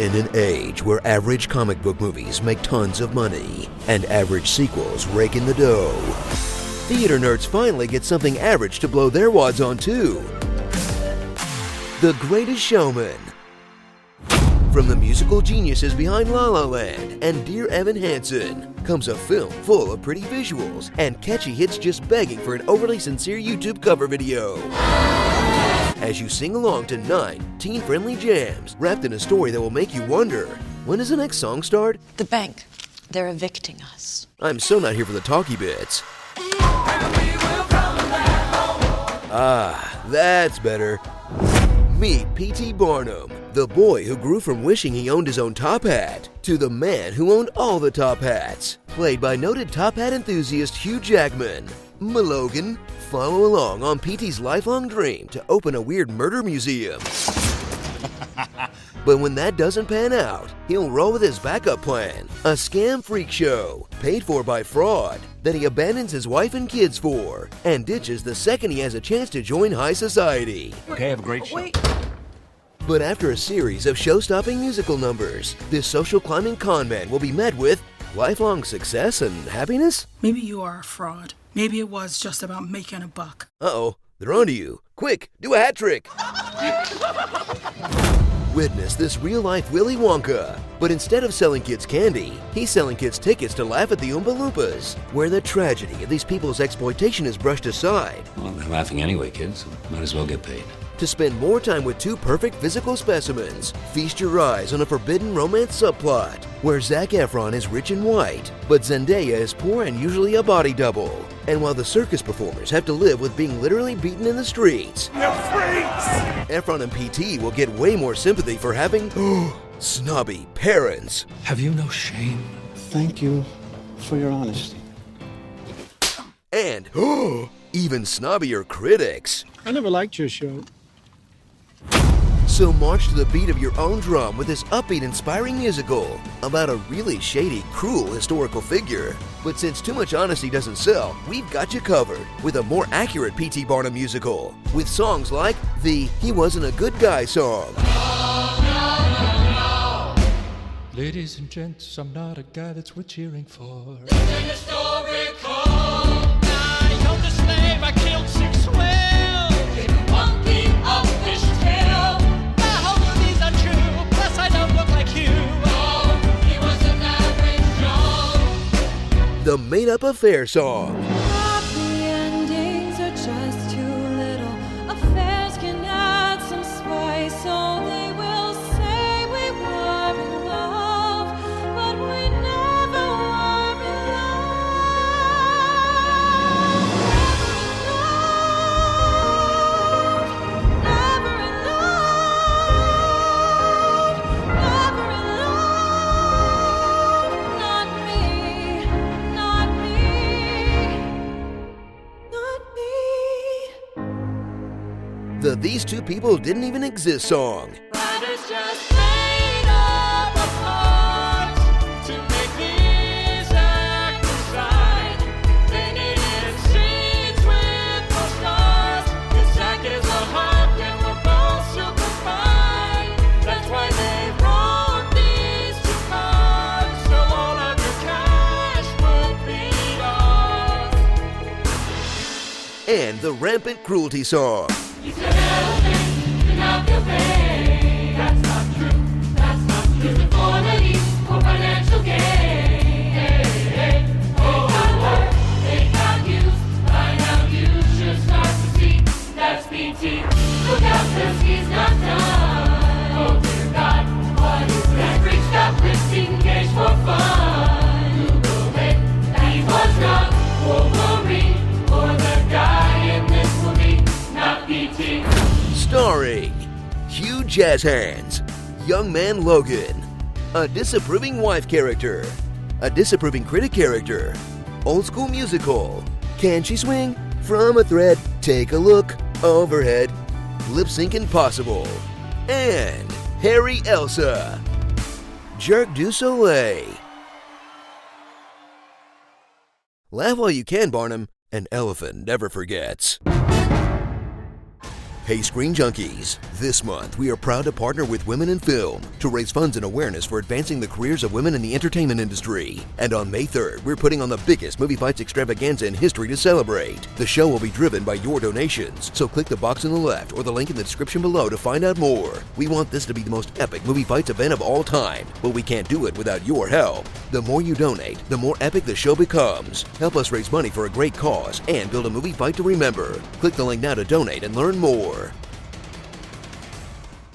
In an age where average comic book movies make tons of money and average sequels rake in the dough, theater nerds finally get something average to blow their wads on too. The Greatest Showman. From the musical geniuses behind La La Land and Dear Evan Hansen comes a film full of pretty visuals and catchy hits just begging for an overly sincere YouTube cover video. As you sing along to 9 teen-friendly jams wrapped in a story that will make you wonder, when does the next song start? The bank. They're evicting us. I'm so not here for the talky bits. Ah, that's better. Meet P.T. Barnum, the boy who grew from wishing he owned his own top hat to the man who owned all the top hats. Played by noted top hat enthusiast Hugh Jackman. Malogan, follow along on P.T.'s lifelong dream to open a weird murder museum. But when that doesn't pan out, he'll roll with his backup plan, a scam freak show, paid for by fraud, that he abandons his wife and kids for, and ditches the second he has a chance to join high society. Okay, have a great show. But after a series of show-stopping musical numbers, this social climbing con man will be met with lifelong success and happiness? Maybe you are a fraud. Maybe it was just about making a buck. Uh-oh, they're onto you. Quick, do a hat trick! Witness this real-life Willy Wonka. But instead of selling kids candy, he's selling kids tickets to laugh at the Oompa Loompas, where the tragedy of these people's exploitation is brushed aside. Well, they're laughing anyway, kids. Might as well get paid. To spend more time with 2 perfect physical specimens, feast your eyes on a forbidden romance subplot, where Zac Efron is rich and white, but Zendaya is poor and usually a body double. And while the circus performers have to live with being literally beaten in the streets, Efron and PT will get way more sympathy for having snobby parents. Have you no shame? Thank you for your honesty. And even snobbier critics. I never liked your show. So march to the beat of your own drum with this upbeat, inspiring musical about a really shady, cruel historical figure. But since too much honesty doesn't sell, we've got you covered with a more accurate P.T. Barnum musical with songs like the He Wasn't a Good Guy song. Ladies and gents, I'm not a guy that's worth cheering for. Isn't the story cold? I owned a slave, I killed 6 whales. Didn't one keep a fish tail. All of these are true, plus I don't look like you. Oh, he was an average Joe. The Made Up Affair song. Happy endings are just too little. Affairs can add some spice, so they will say we were in love, but we never were in love. Never in love. Never in love. Not me. Not me. Not me. The These Two People Didn't Even Exist song. Writers just made up a part to make these actors shine. They needed scenes with no stars. This Jack is a hawk and we're both super fine. That's why they wrote these 2 parts, so all of your cash would be ours. And the Rampant Cruelty song. You said elephant, and now feel pain. That's not true, that's not true. Use the quantity for financial gain. Oh, they got used. By now you should start to see that's BT. Look out, 'cause he's not done. Oh dear God, what is that? Reached up, engaged for fun. Google it, he was wrong. Wolverine, or the guy in this movie. Not BT. Starring Hugh Jazz Hands, Young Man Logan, a disapproving wife character, a disapproving critic character, old school musical, Can She Swing? From a Thread, Take a Look, Overhead, Lip Sync Impossible, and Harry Elsa, Jerk du Soleil. Laugh while you can, Barnum. An elephant never forgets. Hey Screen Junkies! This month, we are proud to partner with Women in Film to raise funds and awareness for advancing the careers of women in the entertainment industry. And on May 3rd, we're putting on the biggest movie fights extravaganza in history to celebrate. The show will be driven by your donations, so click the box on the left or the link in the description below to find out more. We want this to be the most epic movie fights event of all time, but we can't do it without your help. The more you donate, the more epic the show becomes. Help us raise money for a great cause and build a movie fight to remember. Click the link now to donate and learn more.